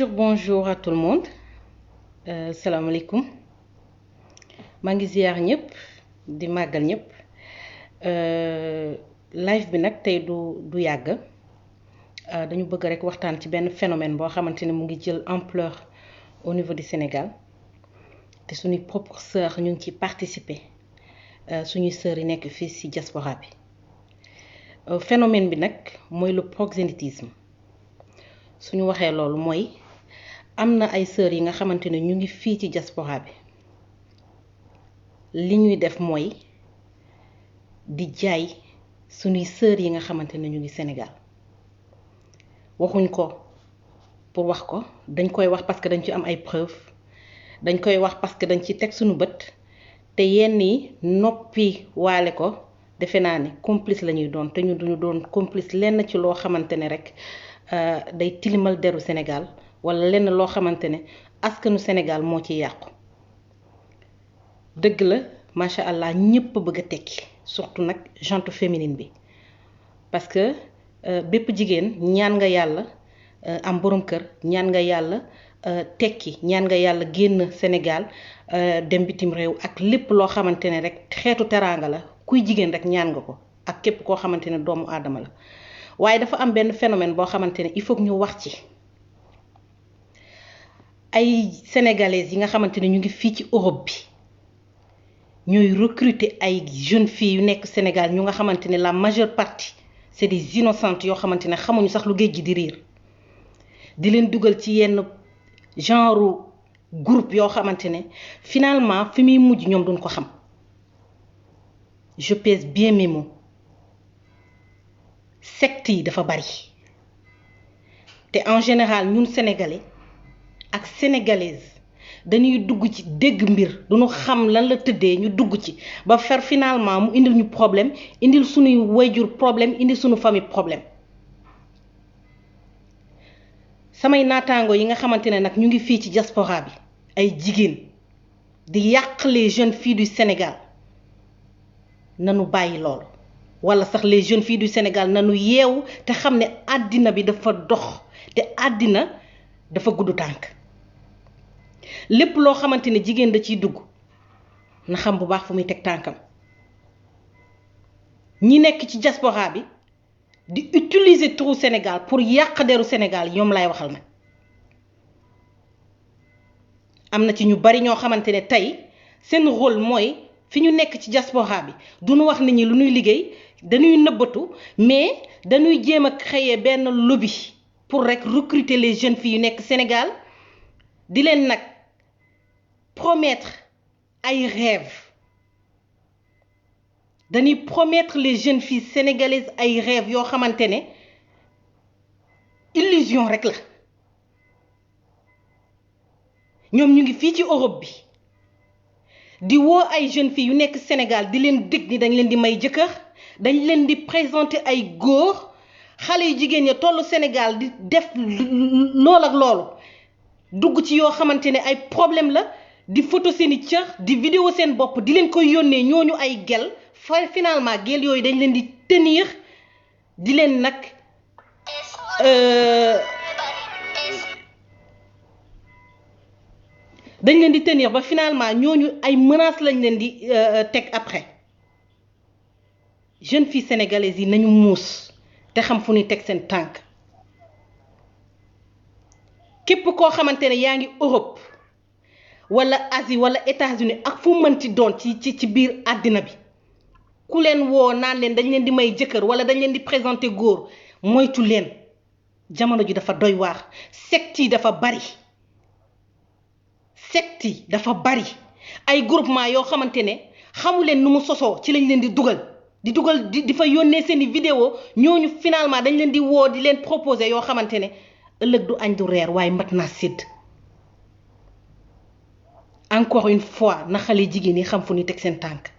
Bonjour à tout le monde. Salam alaikum. maa ngi ziar ñëpp di màggal ñëpp. Live bi nag tey du yàgg. Dañu bëgg rek waxtaan ci benn phénomène boo xamante ne mu ngi jël ampleur au niveau du Sénégal te suñuy propres sœurs ñu ngi ci participer suñuy sœurs yi nekk fii ci diaspora bi. Phénomène bi nag mooy le proxénétisme. suñu waxee loolu mooy am na ay sœurs yi nga xamante ne ñu ngi fii ci diaspora bi li ñuy def mooy di jaay suñuy sœurs yi nga xamante ne ñu ngi Sénégal waxuñ ko pour wax ko dañ koy wax parce que dañ ci am ay preuves dañ koy wax parce que dañ ci teg suñu bët te yenn yi noppi waale ko defe naa ne complice la ñuy doon te ñu duñu doon complice lenn ci loo xamante ne rek day tilimal deru Sénégal wala lenn loo xamante ne askanu Sénégal moo ci yàqu. dëgg la macha allah ñëpp bëgg a tekki surtout nag gente féminine bi parce que bépp jigéen ñaan nga yàlla am borom kër ñaan nga yàlla tekki ñaan nga yàlla génn Sénégal dem bitim réew ak lépp loo xamante ne rek xeetu teraanga la kuy jigéen rek ñaan nga ko ak képp koo xamante ne doomu aadama la. waaye dafa am benn phénomène boo xamante ne il faut que ñu wax ci ay sénégalaises yi nga xamante ne ñu ngi fii ci Europe bi ñooy recruter ay jeunes filles yu nekk Sénégal ñu nga xamante ne la majeure partie c'est des innocentes yoo xamante ne xamuñu sax lu géej gi di riir di leen dugal ci yenn genre groupe yoo xamante ne finalement fi muy mujj ñoom duñ ko xam je pèse bien mes mots. secte yi dafa bari te en général ñun sénégalais ak sénégalaises dañuy dugg ci dégg mbir duñu xam lan la tëddee ñu dugg ci ba fer finalement mu indil ñu problème indil suñuy wayjur problème indil suñu famille problème. samay naataango yi nga xamante ne nag ñu ngi fii ci diaspora bi ay jigéen di yàq les jeunes filles du Sénégal nanu bàyyi loolu. wala sax les jeunes filles du Sénégal nanu yeewu te xam ne àddina bi dafa dox te àddina dafa gudd tànk lépp loo xamante ne jigéen da ciy dugg na xam bu baax fu muy teg tànkam. ñi nekk ci diaspora bi di utiliser turu Sénégal pour yàq deru Sénégal ñoom lay waxal nag am na ci ñu bari ñoo xamante ne tey seen rôle mooy fi ñu nekk ci diaspora bi duñu wax nit ñi lu ñuy liggéey dañuy nëbbatu mais dañuy jéem a créer benn lobby pour rek recruter les jeunes filles yu nekk Sénégal di leen nag promettre ay rêves dañuy promettre les jeunes filles sénégalaises ay rêves yoo xamante ne illusion rek la ñoom ñu ngi fii ci Europe bi di woo ay jeunes filles yu nekk Sénégal di leen dig ni dañ leen di may jëkkër dañ leen di présenter ay góor xale yu jigéen ña tollu Sénégal di def lool ak loolu dugg ci yoo xamante ne ay problème la di photo seeni cër di vidéo seen bopp di leen koy yónnee ñooñu ay gel finalement gel yooyu dañ leen di tenir di leen nag dañ leen di tenir ba finalement ñooñu ay menaces lañ leen di teg après. jeunes filles sénégalaises yi nañu muus te xam fu ñuy teg seen tànk képp koo xamante ne yaa ngi Europe wala Asie wala États-Unis ak fu mënti doon ci biir àddina bi ku leen woo naan leen dañ leen di may jëkkër wala dañ leen di présenter góor moytu leen jamono ji dafa doy waar secte yi dafa bari secte yi dafa bari ay groupement yoo xamante ne xamu leen nu mu sosoo ci lañ leen di dugal di fa yónnee seeni vidéo ñooñu finalement dañ leen di woo di leen proposer yoo xamante ne ëllëg du añ du reer waaye mat naa sédd. encore une fois na xale jigéen yi xam fu ñu teg seen tànk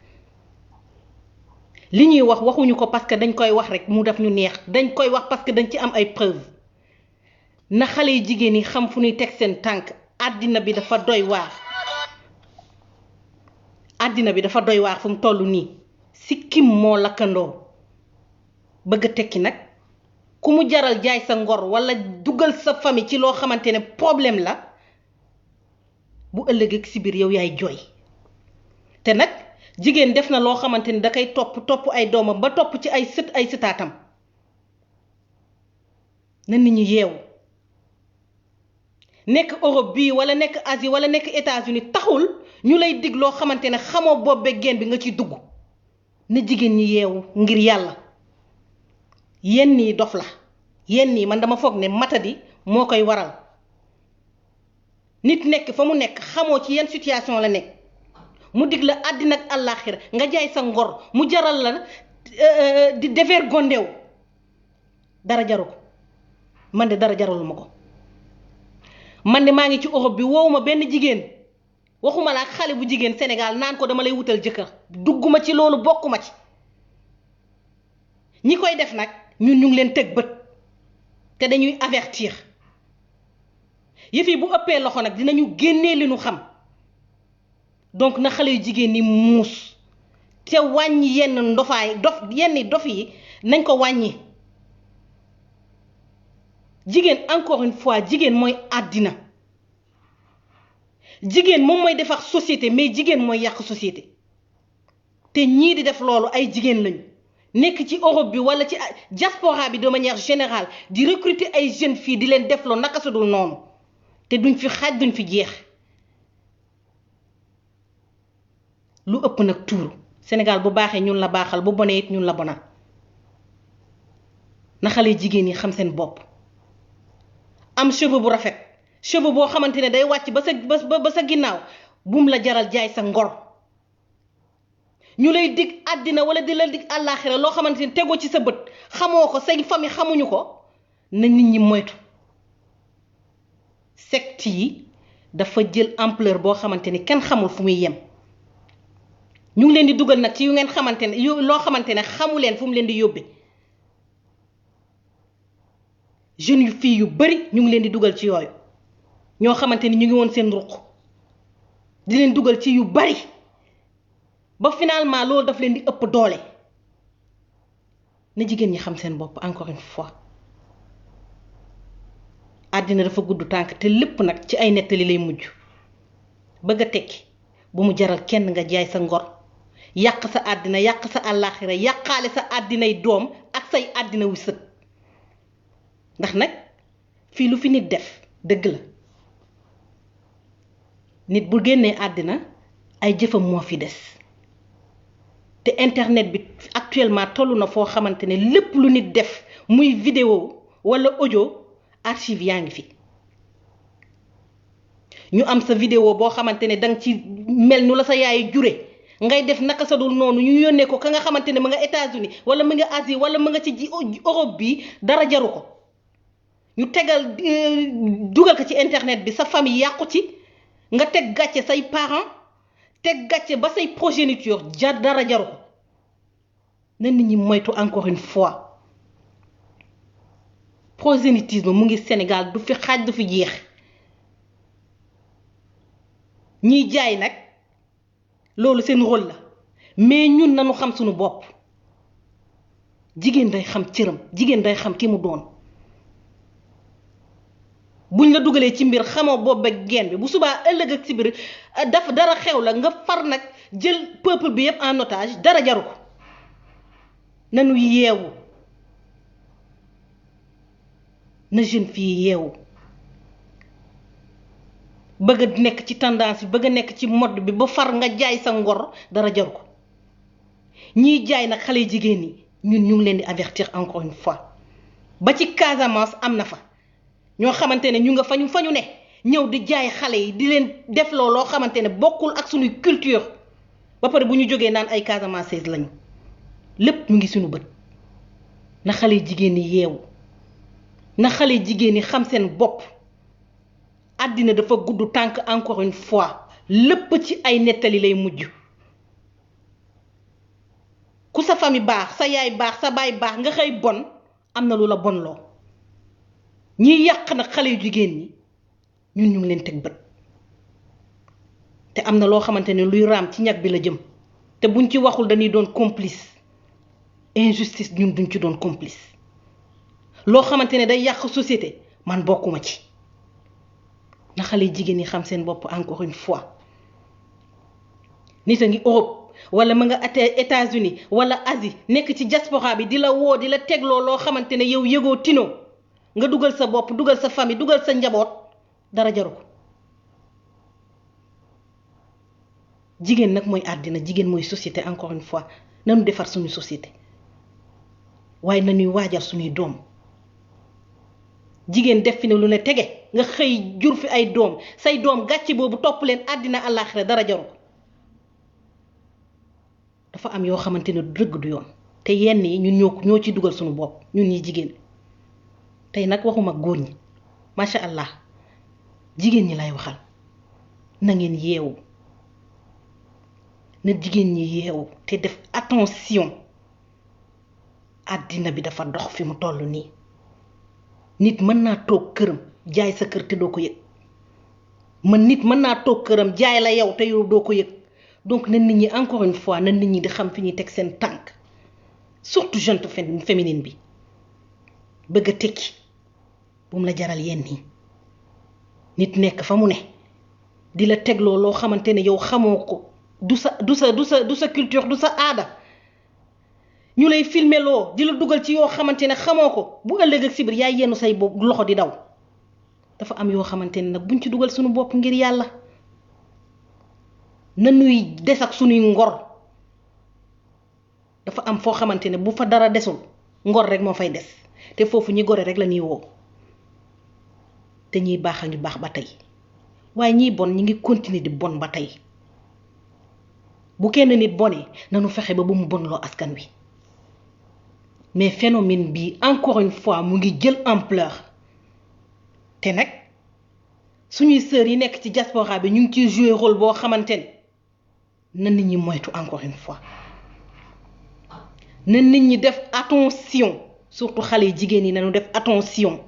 li ñuy wax waxuñu ko parce que dañ koy wax rek mu def ñu neex dañ koy wax parce que dañ ci am ay preuves na xale jigéen yi xam fu ñuy teg seen tànk àddina bi dafa doy waar. àddina bi dafa doy waar fu mu toll nii. sikkim moo lakkandoo bëgg a tekki nag ku mu jaral jaay sa ngor wala dugal sa famille ci loo xamante ne problème la bu ëllëg ak si biir yow yaay jooy. te nag jigéen def na loo xamante ni da koy topp ay doomam ba topp ci ay sëtaatam na nit ñi yeewu. nekk Europe bii wala nekk Asie wala nekk États-Unis taxul ñu lay dig loo xamante ne xamoo bopp beeg geen bi nga ciy dugg. na jigéen ñi yeewu ngir yàlla. yenn yi dof la yenn yi man dama foog ne matadi moo koy waral. nit nekk fa mu nekk xamoo ci yenn situation la nekk mu dig la àddina ak àllaaxira nga jaay sa ngor mu jaral la di dever gondeew dara jaru ko. man de dara jaralu ma ko. man de maa ngi ci Europe bi woowuma benn jigéen waxuma la ak xale bu jigéen Sénégal naan ko dama lay wutal jëkkër dugguma ci loolu bokkuma ci. ñi koy def nag ñun ñu ngi leen teg bët te dañuy avertir yëf yi bu ëppee loxo nag dinañu génnee li ñu xam. donc na xale yu jigéen ñi muus te wàññi yenn yenn dof yi nañ ko wàññi. jigéen encore une fois jigéen mooy àddina. jigéen moom mooy defar société mais jigéen mooy yàq société. te ñii di def loolu ay jigéen lañu nekk ci Europe bi wala ci diaspora bi de manière générale di recruter ay jeunes filles di leen defloo naka su dul noonu te duñ fi xaaj duñ fi jeex. lu ëpp nag tuuru Sénégal bu baaxee ñun la baaxal bu bonee it ñun la bonal. na xale jigéen ñi xam seen bopp. am cheveux bu rafet cheveux boo xamante ne day wàcc ba sa ginnaaw bum la jaral jaay sa ngor. ñu lay dig àddina wala di la dig àllaaxira loo xamante ne tegoo ci sa bët xamoo ko say famille xamuñu ko na nit ñi moytu. secte yi dafa jël ampleur boo xamante ni kenn xamul fu muy yem. ñu ngi leen di dugal nag ci yu ngeen xamante ne loo xamante ne xamu leen fu mu leen di yóbbe. jeunes yu filles yu bari ñu ngi leen di dugal ci yooyu ñoo xamante ni ñu ngi woon seen ruq di leen dugal ci yu bari ba finalement loolu daf leen di ëpp doole. na jigéen ñi xam seen bopp encore une fois. àddina dafa gudd tànk te lépp nag ci ay nettali lay mujj. bëgg a tekki bu mu jaral kenn nga jaay sa ngor yàq sa àddina yàq sa àllaaxira yàqaale sa àddinay doom ak say àddina wu sët. ndax nag fii lu fi nit def dëgg la nit bu génnee àddina ay jëfam moo fi des te internet bi actuellement tollu na foo xamante ne lépp lu nit def muy vidéo wala audio archive yaa ngi fi. ñu am sa vidéo boo xamante ne danga ci mel nu la sa yaay jure ngay def naka sa dul noonu ñu yónnee ko ka nga xamante ne mu nga États-Unis wala mu nga Asie wala mu nga ci Europe bi dara jaru ko. ñu tegal dugal ko ci internet bi sa famille yàqu ci nga teg gàcce say parents teg gàcce ba say progéniture dara jaru ko. na nit ñi moytu encore une fois. prosélytisme mu ngi Sénégal du fi xaaj du fi jeex. ñiy jaay nag loolu seen rôle la mais ñun nañu xam suñu bopp. jigéen day xam cëram jigéen day xam ki mu doon. buñ la dugalee ci mbir xamoo bopp ak geen bi bu subaa ëllëg ak ci biir dara xew la nga far nag jël peuple bi yépp en otage dara jaru ko. nanu yeewu na jeune fille yeewu. bëgg a nekk ci tendance bi bëgg a nekk ci mode bi ba far nga jaay sa ngor dara jaru ko. ñiy jaay nag xale jigéen ñi ñun ñu ngi leen di avertir encore une fois. ba ci Casamance am na fa ñoo xamante ne ñu nga fa ñu ne ñëw di jaay xale yi di leen def loo xamante ne bokkul ak suñuy culture ba pare bu ñu jógee naan ay Casamançaises lañu. lépp mu ngi suñu bët. na xale jigéen ñi yeewu na xale jigéen ñi xam seen bopp. àddina dafa gudd tànk encore une fois lépp ci ay nettali lay mujj. ku sa famille baax sa yaay baax sa baay baax nga xëy bon am na lu la bon loo. ñiy yàq nag xale yu jigéen ñi ñun ñu ngi leen teg bët. te am na loo xamante ne luy raam ci ñag bi la jëm te buñ ci waxul dañuy doon complice. injustice ñun duñ ci doon complice. loo xamante ne day yàq société man bokkuma ci na xale jigéen ñi xam seen bopp encore une fois nit a ngi Europe wala ma nga États-Unis wala Asie nekk ci diaspora bi di la woo di la tegloo loo xamante ne yow yëgoo tinoo nga dugal sa bopp dugal sa famille dugal sa njaboot dara jaru ko jigéen nag mooy àddina jigéen mooy société encore une fois nanu defar suñu société waaye nañuy waajal suñuy doom jigéen def fi ne lu ne tege nga xëy jur fi ay doom say doom gàcce boobu topp leen àddina àllaaxira dara jaru ko dafa am yoo xamante ne dëgg du yoon te yenn yi ñun ñoo ci dugal suñu bopp ñun ñi jigéen tey nag waxuma góor ñi macha allah jigéen ñi lay waxal na ngeen yeewu na jigéen ñi yeewu te def attention àddina bi dafa dox fi mu toll nii nit mën naa toog këram jaay sa kër te doo ko yëg nit mën naa toog këram jaay la yow te yow doo ko yëg donc na nit ñi encore une fois na nit ñi di xam fi ñuy teg seen tànk surtout jeune féminine bi bëgg a tekki bu mu la jaral yenn yi nit nekk fa mu ne di la tegloo loo xamante ne yow xamoo ko du sa culture du sa aada ñu lay filmer loo di la dugal ci yoo xamante ne xamoo ko bu ëllëg ak sibir yaay yenn say loxo di daw dafa am yoo xamante ne nag buñ ci dugal suñu bopp ngir yàlla nanuy des ak suñuy ngor dafa am foo xamante ne bu fa dara desul ngor rek moo fay des te foofu ñi gore rek la ñuy woo te ñiy baax a ngi baax ba tey waaye ñiy bon ñi ngi continuer di bon ba tey bu kenn nit bonee nanu fexe ba bu mu bonloo askan wi mais phénomène bi encore une fois mu ngi jël ampleur te nag suñuy sœurs yi nekk ci diaspora bi ñu ngi ciy jouer rôle boo xamante ne na nit ñi moytu encore une fois na nit ñi def attention surtout xale yi jigéen yi nañu def attention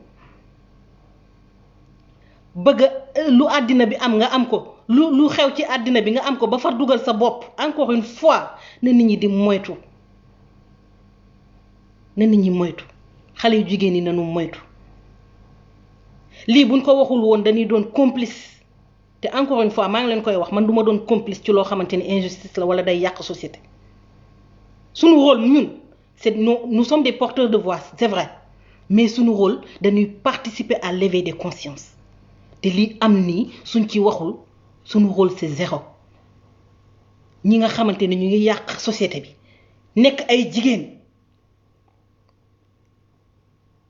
bëgg lu àddina bi am nga am ko lu xew ci àddina bi nga am ko ba far dugal sa bopp encore une fois na nit ñi di moytu na nit ñi moytu xale yu jigéen yi nañu moytu lii buñ ko waxul woon dañuy doon complice te encore une fois maa ngi leen koy wax man duma doon complice ci loo xamante ni injustice la wala day yàq société suñu rôle ñun c'est nous sommes des porteurs de voix c'est vrai mais suñu rôle dañuy participer à l'éveil des consciences te lii am nii suñ ci waxul suñu rôle c'est zéro ñi nga xamante ne ñu ngi yàq société bi nekk ay jigéen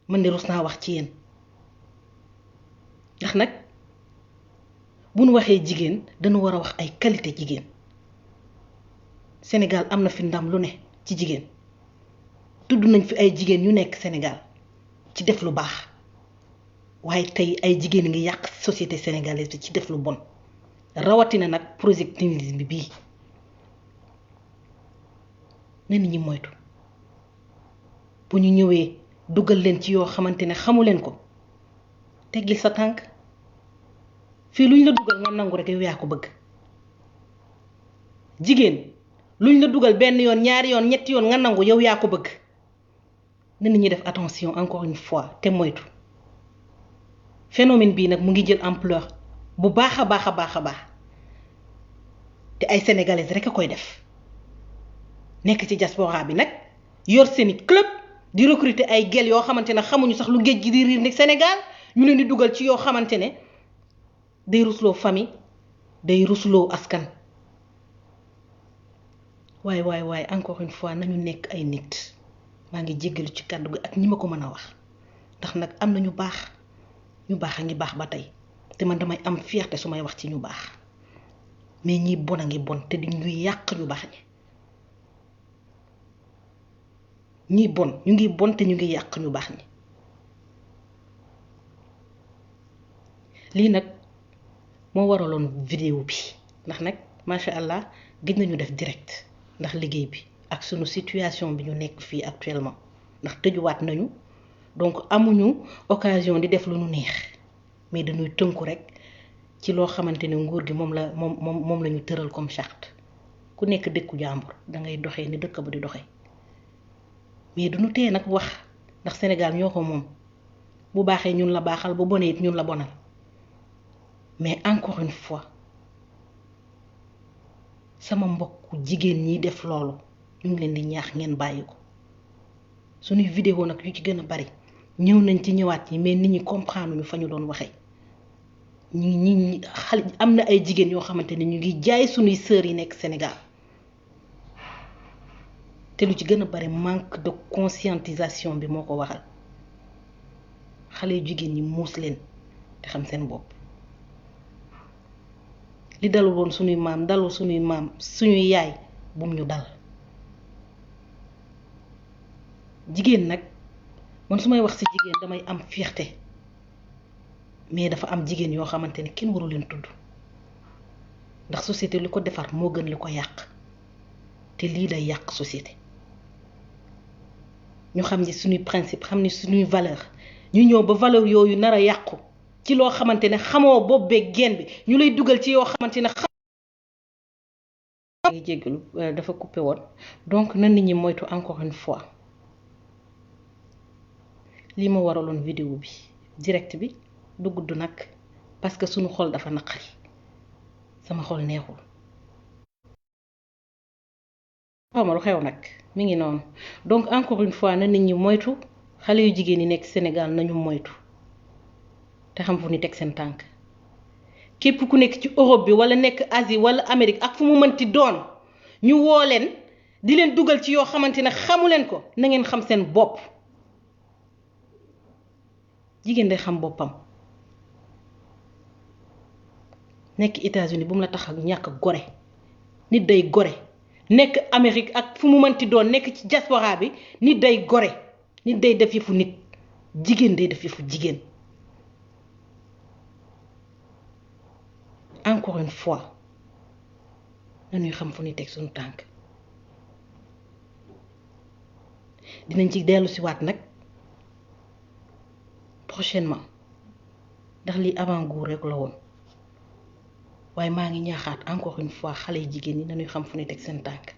man de rus naa wax ci yéen ndax nag bu nu waxee jigéen dañu war a wax ay qualité jigéen Sénégal am na fi ndam lu ne ci jigéen tudd nañ fi ay jigéen ñu nekk Sénégal ci def lu baax waaye tey ay jigéen ngi yàq société sénégalaise bi ci def lu bon rawatina nag prosélytisme bi bii na nit ñi moytu bu ñu ñëwee dugal leen ci yoo xamante ne xamu leen ko teggi sa tànk fii luñ la dugal nga nangu rek yow yaa ko bëgg jigéen luñ la dugal benn yoon ñaari yoon ñetti yoon nga nangu yow yaa ko bëgg na nit ñi def attention encore une fois te moytu phénomène bii nag mu ngi jël ampleur bu baax a baax a baax a baax te ay sénégalaises rek a koy def nekk ci diaspora bi nag yor seeni club di recruter ay gel yoo xamante ne xamuñu sax lu géej gi di riir ni Sénégal ñu leen di dugal ci yoo xamante ne day rusloo famille day rusloo askan waaye encore une fois nañu nekk ay nit maa ngi jéggalu ci kàddu gi ak ñi ma ko mën a wax ndax nag am na ñu baax a ngi baax ba tey te man damay am fierté su may wax ci ñu baax mais ñi bon a ngi bon te di ñuy yàq ñu baax ñi bon ñu ngi bon te ñu ngi yàq ñu baax ñi lii nag moo waraloon vidéo bi ndax nag macha allah gëj nañu def direct ndax liggéey bi ak sunu situation bi ñu nekk fii actuellement ndax tëjuwaat nañu donc amuñu occasion di def lu nu neex mais dañuy tënku rek ci loo xamante ne nguur gi moom la ñu tëral comme charte ku nekk dëkku jàmbur da ngay doxee ni dëkk ba di doxee mais duñu tee nag wax ndax Sénégal ñoo ko moom bu baaxee ñun la baaxal bu bonee it ñun la bonal mais encore une fois sama mbokku jigéen ñi def loolu ñu ngi leen di ñaax ngeen bàyyi ko suñuy vidéo nag yu ci gën a bari ñëw nañ ci ñëwaat yi mais nit ñi comprendre ñu fa ñu doon waxee ñi xale am na ay jigéen yoo xamante ne ñu ngi jaay suñuy sœurs yi nekk Sénégal te lu ci gën a bari manque de conscientisation bi moo ko waxal xale yu jigéen ñi muus leen te xam seen bopp li dalul woon suñuy maam dalul suñuy maam suñuy yaay bum ñu dal jigéen nag man su may wax ci jigéen damay am fierté mais dafa am jigéen yoo xamante ne kenn waru leen tudd ndax société li ko defar moo gën li ko yàq te lii day yàq société ñu xam ni suñuy principe xam ni suñuy valeur ñu ñëw ba valeur yooyu nar a yàqu ci loo xamante ne xamoo bopp beeg genn bi ñu lay dugal ci yoo xamante ne ngi jéggalu dafa coupé woon donc na nit ñi moytu encore une fois lii ma waraloon vidéo bi direct bi du gudd nag parce que suñu xol dafa naqari sama xol neexul xawma lu xew nag mi ngi noonu donc encore une fois na nit ñi moytu xale yu jigéen yi nekk Sénégal nañu moytu te xam fu ñu teg seen tànk képp ku nekk ci Europe bi wala nekk Asie wala Amérique ak fu mu mënti doon ñu woo leen di leen dugal ci yoo xamante ne xamu leen ko na ngeen xam seen bopp jigéen day xam boppam nekk États-Unis bu mu la tax ak ñàkk gore nit day gore nekk Amérique ak fu mu mënti doon nekk ci diaspora bi nit day gore nit day def yëfu nit jigéen day def yëfu jigéen encore une fois nañuy xam fu ñuy teg suñu tànk dinañ ci dellu si waat nag prochainement ndax lii avant-goût rek la woon waaye maa ngi ñaaxaat encore une fois xale yi jigéen ñi nañuy xam fu ñuy teg seen tànk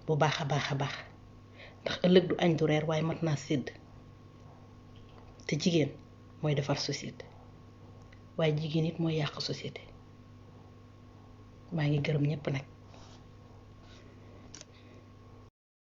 bu baax a baax a baax ndax ëllëg du añ du reer waaye mat naa sédd te jigéen mooy defar société waaye jigéen it mooy yàq société maa ngi gërëm ñëpp nag